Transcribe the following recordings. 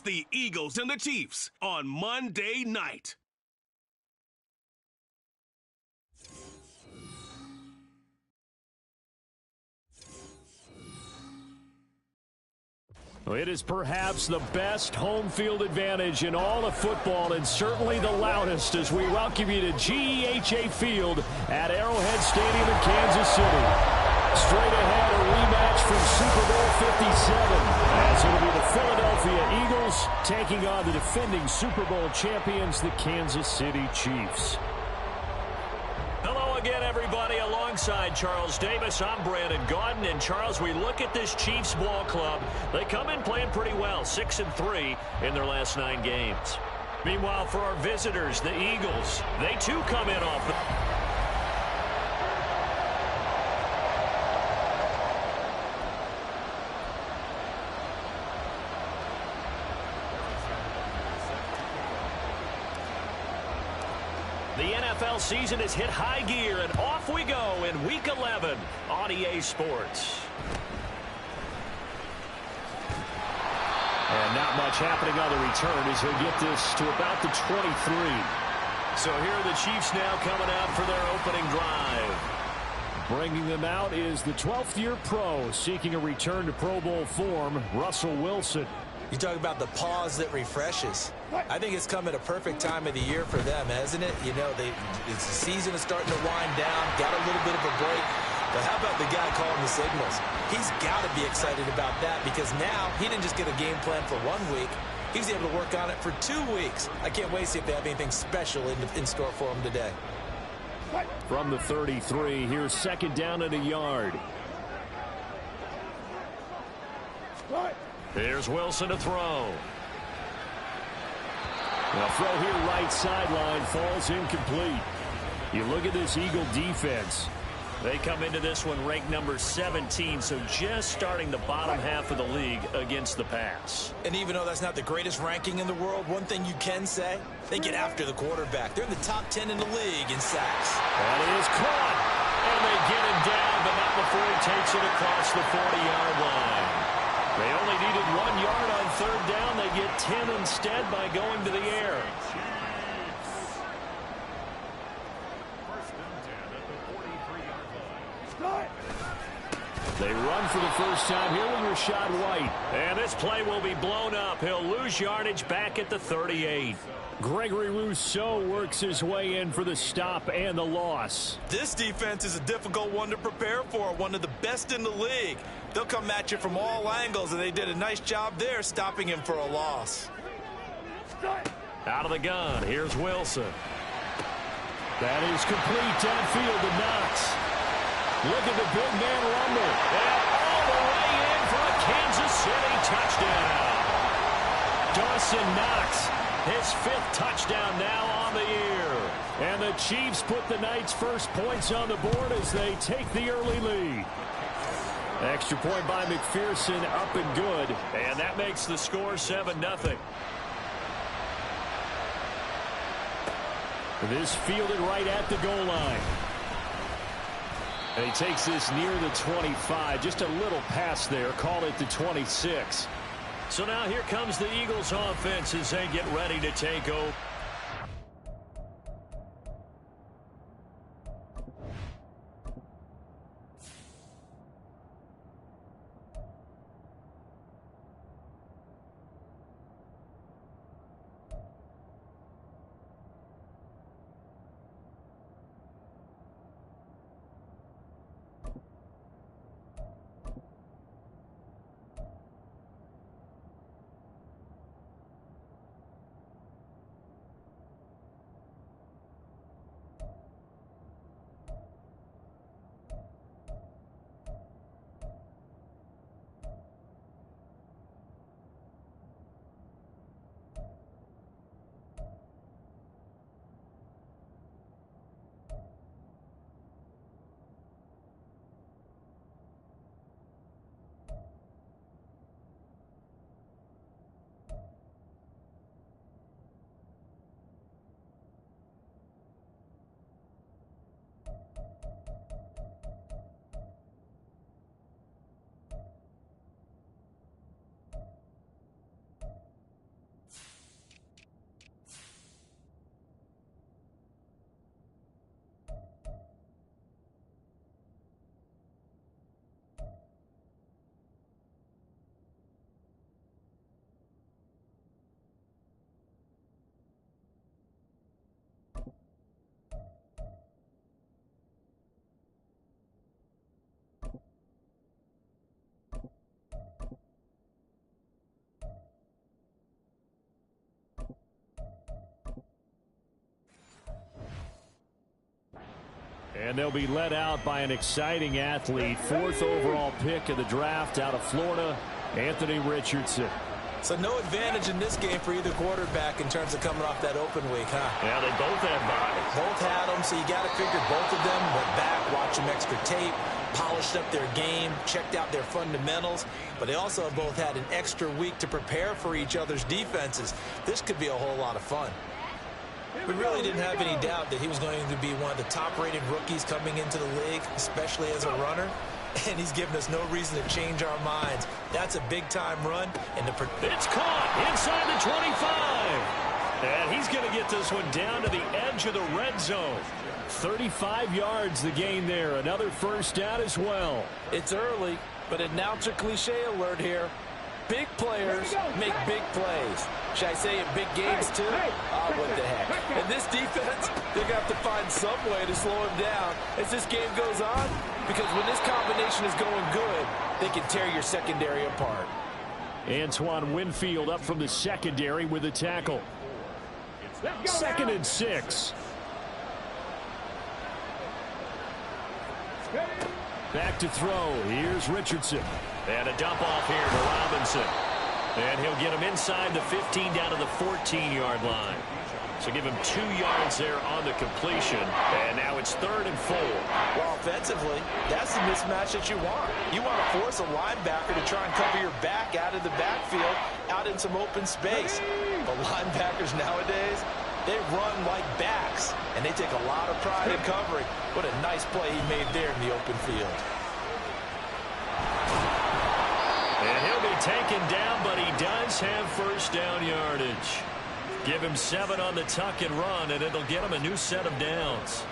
the Eagles and the Chiefs on Monday night. It is perhaps the best home field advantage in all of football, and certainly the loudest, as we welcome you to GEHA Field at Arrowhead Stadium in Kansas City. Straight ahead, a rematch from Super Bowl 57, as it'll be the Philadelphia Eagles taking on the defending Super Bowl champions, the Kansas City Chiefs. Hello again, everybody. Alongside Charles Davis, I'm Brandon Gaudin. And Charles, we look at this Chiefs ball club. They come in playing pretty well, 6-3 in their last 9 games. Meanwhile, for our visitors, the Eagles, they too come in off the... The NFL season has hit high gear, and off we go in Week 11 on EA Sports. And not much happening on the return as he'll get this to about the 23. So here are the Chiefs now coming out for their opening drive. Bringing them out is the 12th-year pro seeking a return to Pro Bowl form, Russell Wilson. You talk about the pause that refreshes. I think it's come at a perfect time of the year for them, hasn't it? You know, the season is starting to wind down, got a little bit of a break. But how about the guy calling the signals? He's got to be excited about that because now he didn't just get a game plan for 1 week. He's able to work on it for 2 weeks. I can't wait to see if they have anything special in store for him today. From the 33, here's second down and a yard. Here's Wilson to throw. The throw here right sideline falls incomplete. You look at this Eagle defense. They come into this one ranked number 17, so just starting the bottom half of the league against the pass. And even though that's not the greatest ranking in the world, one thing you can say, they get after the quarterback. They're in the top 10 in the league in sacks. That is caught. And they get him down, but not before he takes it across the 40-yard line. They only needed 1 yard on third down. They get 10 instead by going to the air. They run for the first time here with Rashad White. And this play will be blown up. He'll lose yardage back at the 38. Gregory Rousseau works his way in for the stop and the loss. This defense is a difficult one to prepare for, one of the best in the league. They'll come at you from all angles, and they did a nice job there stopping him for a loss. Out of the gun, here's Wilson. That is complete downfield to Knox. Look at the big man rumble. And all the way in for a Kansas City touchdown. Dawson Knox, his 5th touchdown now on the year. And the Chiefs put the Knights' first points on the board as they take the early lead. Extra point by McPherson, up and good. And that makes the score 7-0. This fielded right at the goal line. And he takes this near the 25. Just a little pass there. Call it the 26. So now here comes the Eagles offense as they get ready to take over. And they'll be led out by an exciting athlete. 4th overall pick of the draft out of Florida, Anthony Richardson. So no advantage in this game for either quarterback in terms of coming off that open week, huh? Yeah, they both had bodies. Both had them, so you got to figure both of them went back, watched some extra tape, polished up their game, checked out their fundamentals. But they also both had an extra week to prepare for each other's defenses. This could be a whole lot of fun. We really didn't have any doubt that he was going to be one of the top-rated rookies coming into the league, especially as a runner. And he's given us no reason to change our minds. That's a big-time run. And it's caught inside the 25. And he's going to get this one down to the edge of the red zone. 35 yards the gain there. Another first down as well. It's early, but announcer cliche alert here. Big players make big plays. Should I say in big games too? What the heck. And this defense, they're going to have to find some way to slow him down as this game goes on. Because when this combination is going good, they can tear your secondary apart. Antoine Winfield up from the secondary with a tackle. 2nd and 6. Back to throw. Here's Richardson. And a dump off here to Robinson. And he'll get him inside the 15 down to the 14-yard line. So give him 2 yards there on the completion. And now it's 3rd and 4. Well, offensively, that's the mismatch that you want. You want to force a linebacker to try and cover your back out of the backfield, out in some open space. But linebackers nowadays, they run like backs, and they take a lot of pride in covering. What a nice play he made there in the open field. And he'll be taken down, but he does have first down yardage. Give him 7 on the tuck and run, and it'll get him a new set of downs.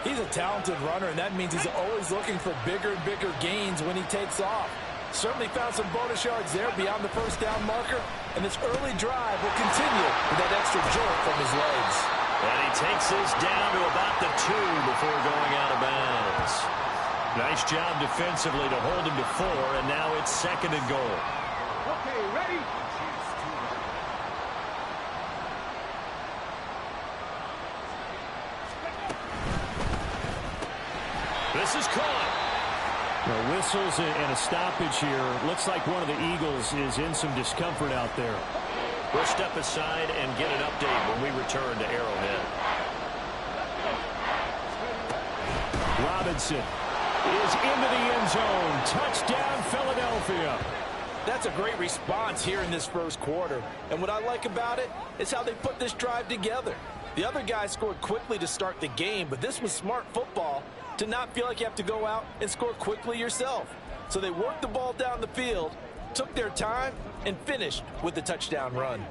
He's a talented runner, and that means he's always looking for bigger and bigger gains when he takes off. Certainly found some bonus yards there beyond the first down marker, and this early drive will continue with that extra jolt from his legs. And he takes this down to about the 2 before going out of bounds. Nice job defensively to hold him to 4, and now it's 2nd and goal. Okay, ready? This is caught. Well, whistles and a stoppage here. Looks like one of the Eagles is in some discomfort out there. We'll step aside and get an update when we return to Arrowhead. Robinson is into the end zone. Touchdown, Philadelphia. That's a great response here in this first quarter. And what I like about it is how they put this drive together. The other guy scored quickly to start the game, but this was smart football to not feel like you have to go out and score quickly yourself. So they worked the ball down the field, took their time, and finished with the touchdown run.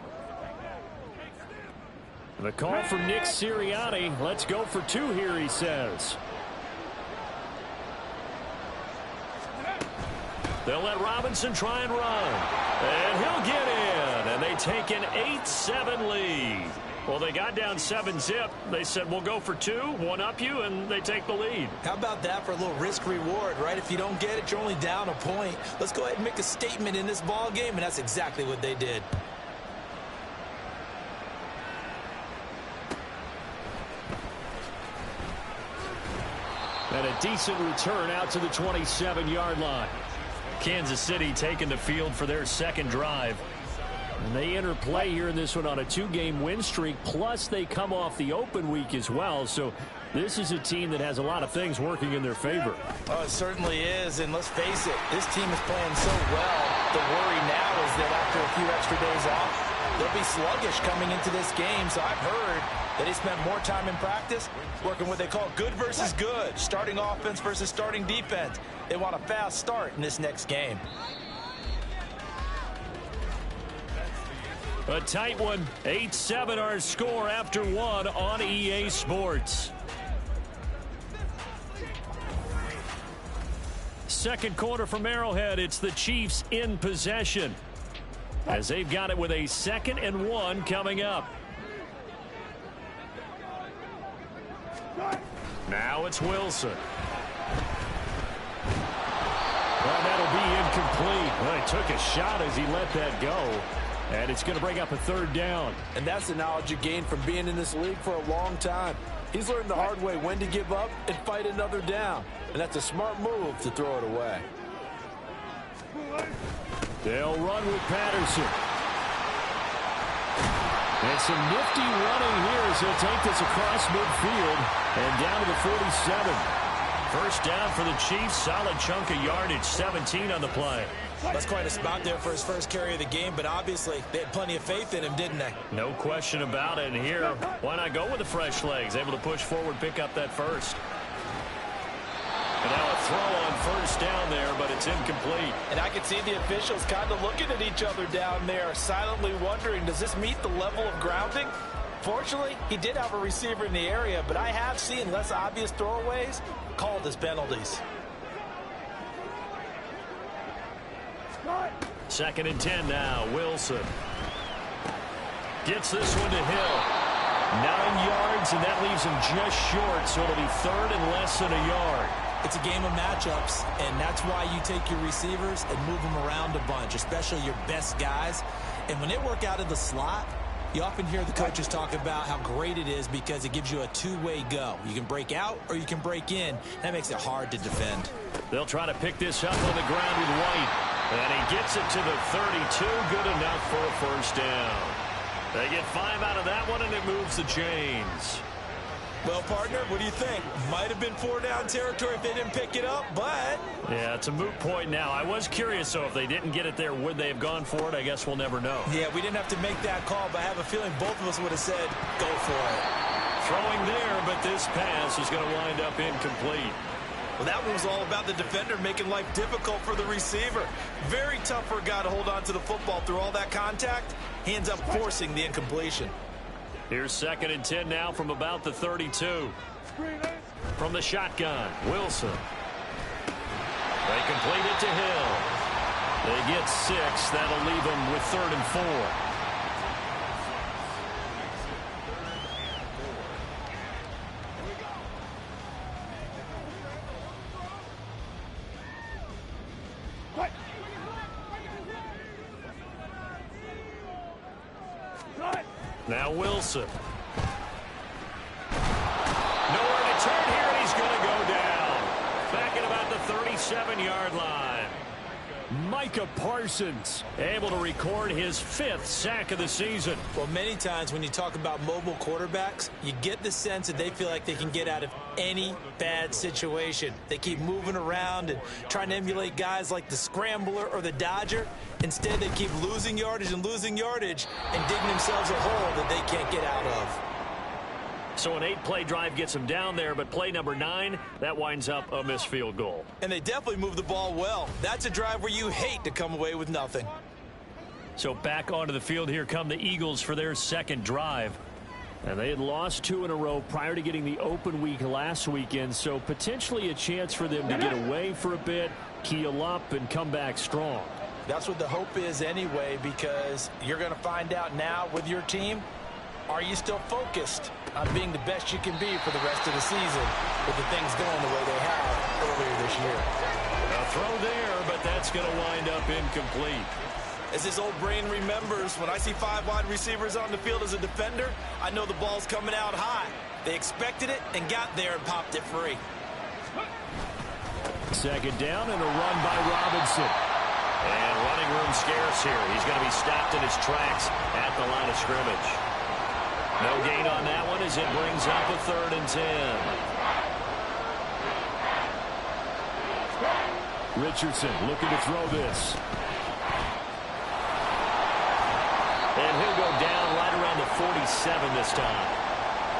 The call from Nick Sirianni. Let's go for 2 here, he says. They'll let Robinson try and run. And he'll get in. And they take an 8-7 lead. Well, they got down 7-zip. They said, we'll go for 2, one up you, and they take the lead. How about that for a little risk-reward, right? If you don't get it, you're only down a point. Let's go ahead and make a statement in this ball game, and that's exactly what they did. And a decent return out to the 27-yard line. Kansas City taking the field for their second drive. And they enter play here in this one on a 2-game win streak, plus they come off the open week as well. So this is a team that has a lot of things working in their favor. Oh, it certainly is, and let's face it, this team is playing so well. The worry now is that after a few extra days off, they'll be sluggish coming into this game. So I've heard that they spent more time in practice working what they call good versus good, starting offense versus starting defense. They want a fast start in this next game. A tight one. 8-7 our score after 1 on EA Sports. Second quarter from Arrowhead. It's the Chiefs in possession, as they've got it with a 2nd and 1 coming up. Now it's Wilson. Well, that'll be incomplete. Well, he took a shot as he let that go. And it's going to bring up a 3rd down. And that's the knowledge you gain from being in this league for a long time. He's learned the hard way when to give up and fight another down. And that's a smart move to throw it away. They'll run with Patterson. And some nifty running here as he'll take this across midfield and down to the 47. First down for the Chiefs. Solid chunk of yardage. 17 on the play. That's quite a spot there for his first carry of the game, but obviously they had plenty of faith in him, didn't they? No question about it. And here, why not go with the fresh legs? Able to push forward, pick up that first. And now a throw on first down there, but it's incomplete. And I can see the officials kind of looking at each other down there, silently wondering, does this meet the level of grounding? Fortunately, he did have a receiver in the area, but I have seen less obvious throwaways called as penalties. Second and 10 now. Wilson gets this one to Hill. 9 yards, and that leaves him just short, so it'll be third and less than a yard. It's a game of matchups, and that's why you take your receivers and move them around a bunch, especially your best guys. And when they work out of the slot, you often hear the coaches talk about how great it is because it gives you a two-way go. You can break out or you can break in. That makes it hard to defend. They'll try to pick this up on the ground with White. And he gets it to the 32. Good enough for a first down. They get 5 out of that one, and it moves the chains. Well, partner, what do you think? Might have been 4-down territory if they didn't pick it up, but... Yeah, it's a moot point now. I was curious, so if they didn't get it there, would they have gone for it? I guess we'll never know. Yeah, we didn't have to make that call, but I have a feeling both of us would have said, go for it. Throwing there, but this pass is going to wind up incomplete. Well, that one was all about the defender making life difficult for the receiver. Very tough for a guy to hold on to the football through all that contact. He ends up forcing the incompletion. Here's second and 10 now from about the 32. From the shotgun, Wilson. They complete it to Hill. They get 6. That'll leave them with 3rd and 4. Now Wilson. Nowhere to turn here, and he's going to go down. Back at about the 37-yard line. Micah Parsons able to record his 5th sack of the season. Well, many times when you talk about mobile quarterbacks, you get the sense that they feel like they can get out of any bad situation. They keep moving around and trying to emulate guys like the Scrambler or the Dodger. Instead, they keep losing yardage and digging themselves a hole that they can't get out of. So an 8-play drive gets them down there, but play number 9, that winds up a missed field goal. And they definitely move the ball well. That's a drive where you hate to come away with nothing. So back onto the field, here come the Eagles for their second drive. And they had lost 2 in a row prior to getting the open week last weekend, so potentially a chance for them to get away for a bit, keel up, and come back strong. That's what the hope is anyway, because you're going to find out now with your team, are you still focused on being the best you can be for the rest of the season with the things going the way they have earlier this year? A throw there, but that's going to wind up incomplete. As his old brain remembers, when I see 5 wide receivers on the field as a defender, I know the ball's coming out high. They expected it and got there and popped it free. Second down and a run by Robinson. And running room scarce here. He's going to be stopped in his tracks at the line of scrimmage. No gain on that one as it brings up a 3rd and 10. Richardson looking to throw this. And he'll go down right around the 47 this time.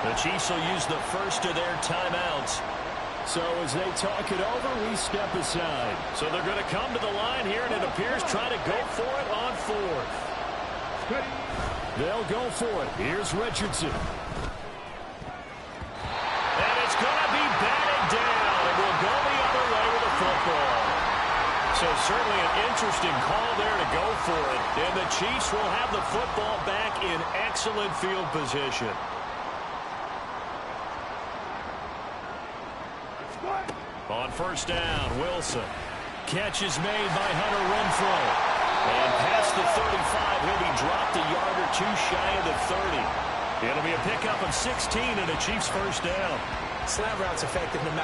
The Chiefs will use the first of their timeouts. So as they talk it over, we step aside. So they're going to come to the line here, and it appears trying to go for it on 4th. They'll go for it. Here's Richardson. And it's going to be batted down, and we'll go the other way with the football. So certainly an interesting call there to go for it. And the Chiefs will have the football back in excellent field position. On first down, Wilson. Catch is made by Hunter Renfrow. And past the 35, he'll be dropped a yard or 2 shy of the 30. It'll be a pickup of 16 and a Chiefs first down. Slant route's effective no matter